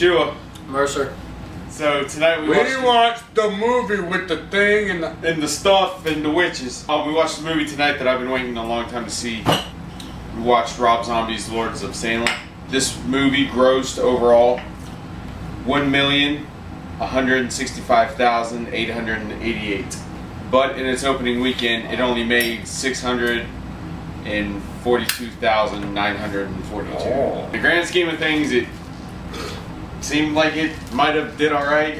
Shua. Mercer. So tonight we watched the movie with the thing and the stuff and the witches. We watched the movie tonight that I've been waiting a long time to see. We watched Rob Zombie's Lords of Salem. This movie grossed overall $1,165,888. But in its opening weekend, it only made $642,942. Oh. In the grand scheme of things, it seemed like it might have did all right.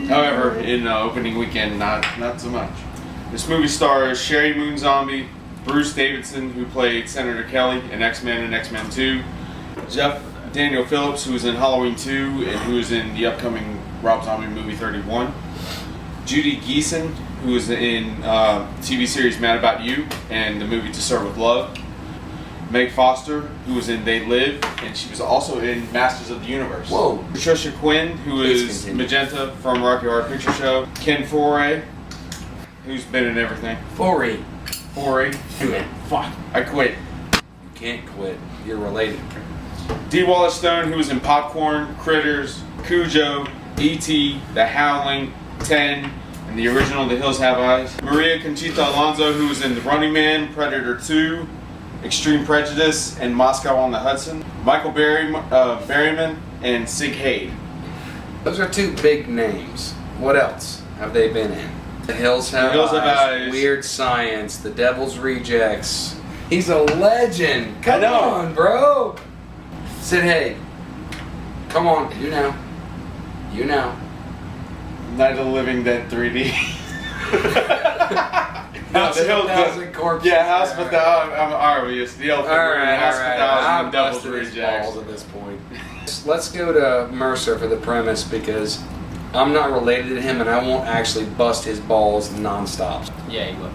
However, in opening weekend, not so much. This movie stars Sherry Moon Zombie, Bruce Davidson, who played Senator Kelly in X-Men and X-Men 2, Jeff Daniel Phillips, who was in Halloween 2 and who is in the upcoming Rob Zombie movie 31, Judy Geeson, who was in TV series Mad About You and the movie To Serve With Love, Meg Foster, who was in They Live, and she was also in Masters of the Universe. Whoa. Patricia Quinn, who is Magenta from Rocky Horror Picture Show. Ken Foree, who's been in everything. Forey. Fuck. I quit. You can't quit. You're related. D. Wallace Stone, who was in Popcorn, Critters, Cujo, E.T., The Howling, 10, and the original The Hills Have Eyes. Maria Conchita Alonso, who was in The Running Man, Predator 2, Extreme Prejudice, and Moscow on the Hudson. Michael Berryman, and Sig Haig. Those are two big names. What else have they been in? The Hills Have Eyes, Weird Science, The Devil's Rejects. He's a legend. Come on, bro. Sid Haig. Come on, you know. Night of the Living Dead 3D. House of a Thousand Corpses. Yeah, House of a Thousand. Alright, the House of a Thousand. I'm busting his balls at this point. Let's go to Mercer for the premise because I'm not related to him and I won't actually bust his balls nonstop. Yeah, you will.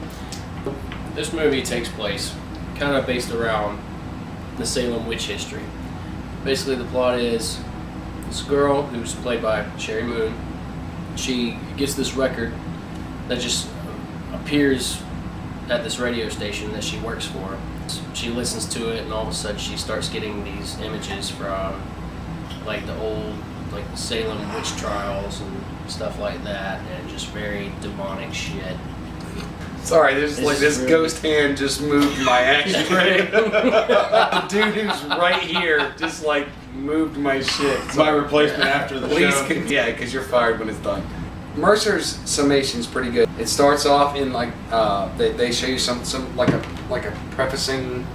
This movie takes place kind of based around the Salem witch history. Basically, the plot is this girl who's played by Sherry Moon. She gets this record that just appears at this radio station that she works for. She listens to it, and all of a sudden, she starts getting these images from like the old, like the Salem witch trials and stuff like that, and just very demonic shit. Sorry, there's like this ghost hand just moved my ashtray. The dude who's right here just like moved my shit. It's my replacement after the show. Yeah, because you're fired when it's done. Mercer's summation's pretty good. It starts off in like they show you some like a prefacing.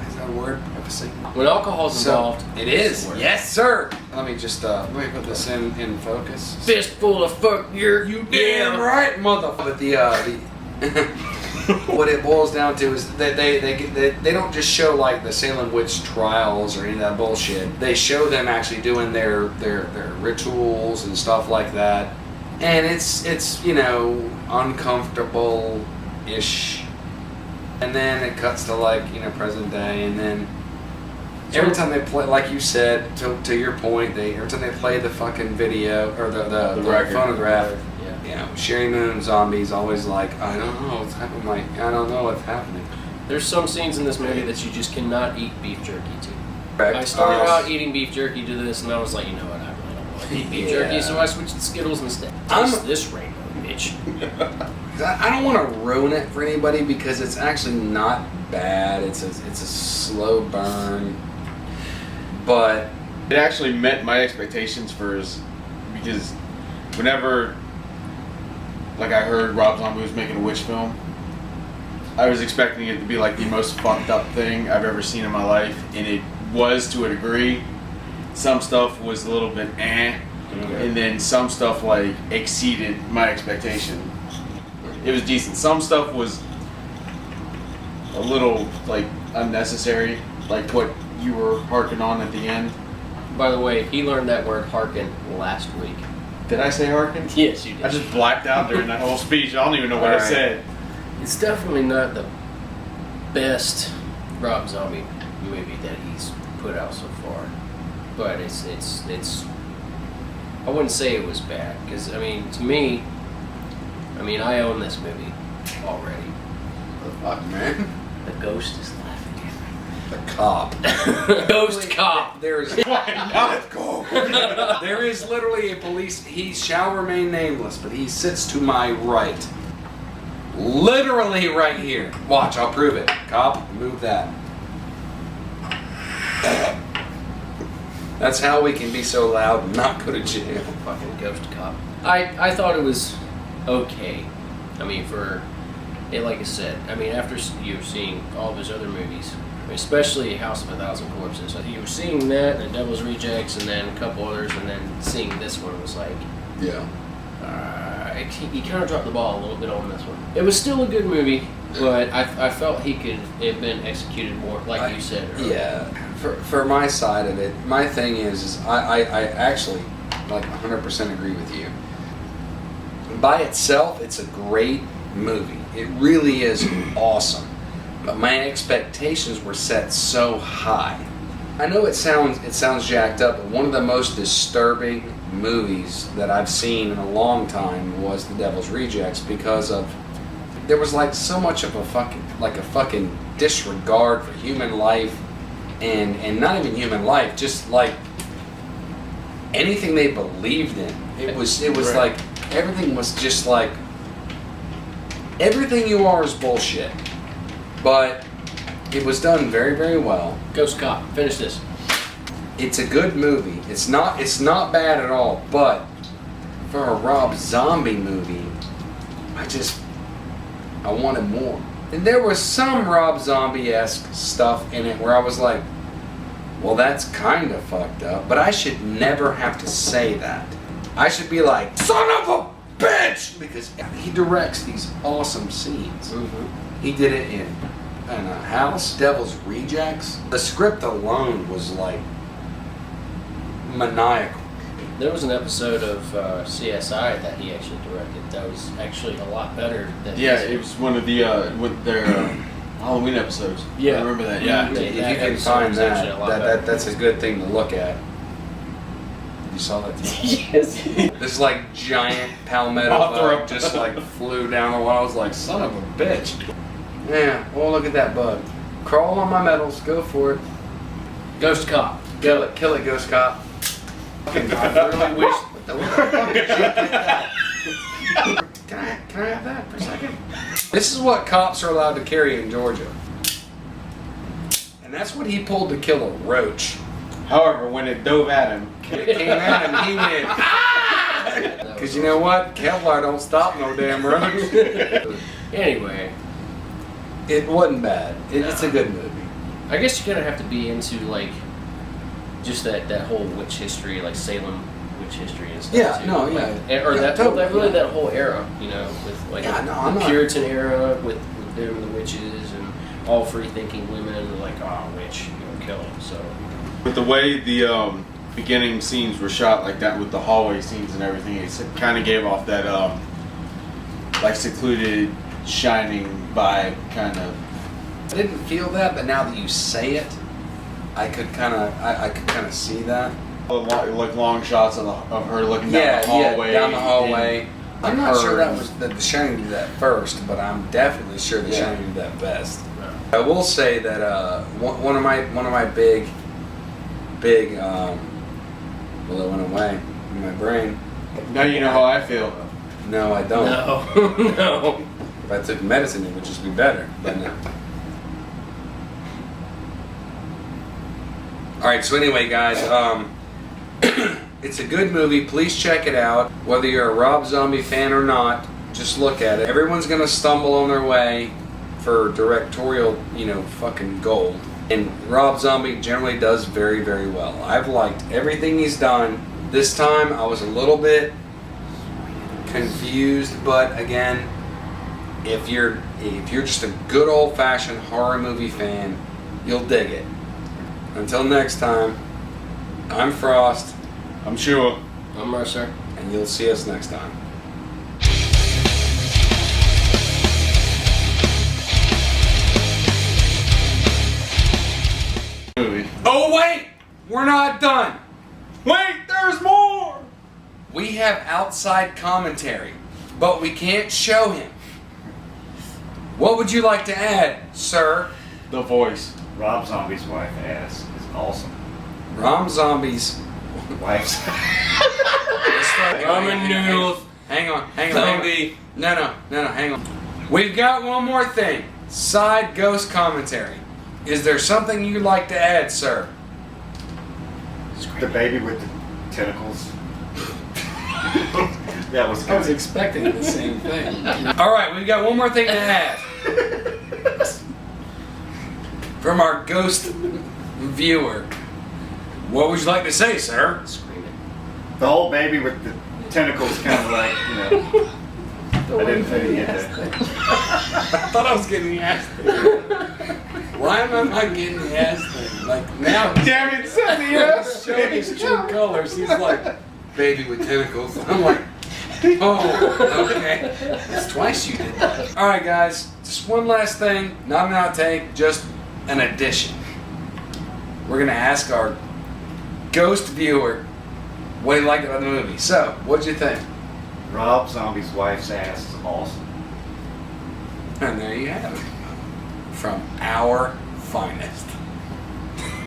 Is that a word? Prefacing. When alcohol's involved, it is. Yes, sir. Let me just let me put this in focus. Fistful of fuck you damn right, motherfucker. But the what it boils down to is that they don't just show like the Salem witch trials or any of that bullshit. They show them actually doing their rituals and stuff like that, and it's uncomfortable-ish. And then it cuts to like present day, and then every time they play, like you said, to your point, every time they play the fucking video or the phonograph. Sherry Moon Zombie's always like, I don't know what's happening. Like, I don't know what's happening. There's some scenes in this movie that you just cannot eat beef jerky to. Correct. I started out eating beef jerky to this, and I was like, you know what, I really don't want to eat beef jerky, so I switched to Skittles instead. Taste this rainbow, bitch. I don't want to ruin it for anybody because it's actually not bad. It's a slow burn, but it actually met my expectations because whenever I heard Rob Zombie was making a witch film, I was expecting it to be like the most fucked up thing I've ever seen in my life, and it was to a degree. Some stuff was a little bit and then some stuff like exceeded my expectation. It was decent. Some stuff was a little like unnecessary, like what you were harking on at the end. By the way, he learned that word harken last week. Did I say harken? Yes, you did. I just blacked out during that whole speech. I don't even know what I said. It's definitely not the best Rob Zombie movie that he's put out so far, but it's. I wouldn't say it was bad because to me, I own this movie already. What the fuck, man? The ghost is laughing at me. the cop. Ghost cop. There's there is literally a police. He shall remain nameless, but he sits to my right. Literally right here. Watch, I'll prove it. Cop, move that. That's how we can be so loud and not go to jail. Fucking ghost cop. I thought it was okay. I mean, like I said, I mean, after you seeing all of his other movies, especially House of a Thousand Corpses, you were seeing that, and Devil's Rejects, and then a couple others, and then seeing this one was like, Yeah. he kind of dropped the ball a little bit on this one. It was still a good movie, but I felt he could have been executed more, like you said earlier. Yeah. For my side of it, my thing is I actually like 100% agree with you. By itself, it's a great movie. It really is awesome. But my expectations were set so high. I know it sounds jacked up, but one of the most disturbing movies that I've seen in a long time was The Devil's Rejects, because there was like so much of a fucking disregard for human life, and not even human life, just like anything they believed in. It was Right. like everything was just like everything you are is bullshit. But it was done very, very well. Ghost cop. Finish this. It's a good movie. It's not bad at all, but for a Rob Zombie movie, I wanted more. And there was some Rob Zombie-esque stuff in it where I was like, well, that's kind of fucked up, but I should never have to say that. I should be like, son of a bitch! Because he directs these awesome scenes. Mm-hmm. He did it in a House, Devil's Rejects. The script alone was like maniacal. There was an episode of CSI that he actually directed that was actually a lot better than Yeah, this. it was one of the with their Halloween episodes. Yeah. I remember that. Yeah. If you that can episode find was actually a lot better. that's a good thing to look at. You saw that too? Yes. This like giant palmetto Mothra. bug just like flew down the wall. I was like, son of a bitch. Yeah, well, look at that bug. Crawl on my metals, go for it. Ghost cop. Kill it, Ghost Cop. Fucking, I really wish. What the fuck did you get that? Can I have that for a second? This is what cops are allowed to carry in Georgia. And that's what he pulled to kill a roach. However, when it dove at him, It came at him, he went. Because you know what? Kevlar don't stop no damn roach. Anyway, It wasn't bad. It's a good movie. I guess you're gonna have to be into like just that whole witch history, like Salem witch history and stuff. Yeah, too. no, Like, yeah. or Yeah, that totally, really yeah. that whole era, you know, with like Yeah, no, I'm the not- Puritan era with them the witches and all free thinking women were like, oh, witch, kill them. So with the way the beginning scenes were shot like that, with the hallway scenes and everything, it kind of gave off that like secluded, shining vibe, kind of. I didn't feel that, but now that you say it, I could kind of see that. Like long shots of her looking down the hallway. Yeah, down the hallway. and I'm not sure her- that was that The Shining did that first, but I'm definitely sure The Yeah. Shining did that best. I will say that one of my big well, it went away in my brain. Now you know how I feel. No, I don't. no, no. If I took medicine, it would just be better. But no. All right. So anyway, guys, it's a good movie. Please check it out. Whether you're a Rob Zombie fan or not, just look at it. Everyone's gonna stumble on their way for directorial, fucking gold. And Rob Zombie generally does very, very well. I've liked everything he's done. This time, I was a little bit confused, but again, if you're just a good old-fashioned horror movie fan, you'll dig it. Until next time, I'm Frost, I'm sure. I'm Mercer. and you'll see us next time. Movie. Oh wait, we're not done. Wait, there's more. We have outside commentary, but we can't show him. What would you like to add, sir? The voice. Rob Zombie's wife ass is awesome. Rom Zombie's Wife's Ramen noodles. Hang on. Zombie. No, hang on. We've got one more thing. Side ghost commentary. Is there something you'd like to add, sir? the baby with the tentacles. That was I was good. expecting the same thing. All right, we've got one more thing to add. From our ghost viewer. What would you like to say, sir? Screaming. The whole baby with the tentacles kind of like, you know. I didn't get that. I thought I was getting the ass thing. Why am I not getting the ass thing? Like now, Damn it, send me yes. showing his true colors. He's like, baby with tentacles. I'm like, oh, okay. That's twice you did that. All right, guys. Just one last thing. Not an outtake, just an addition. We're gonna ask our ghost viewer what he liked about the movie. So, what'd you think? Rob Zombie's wife's ass is awesome. And there you have it. From our finest.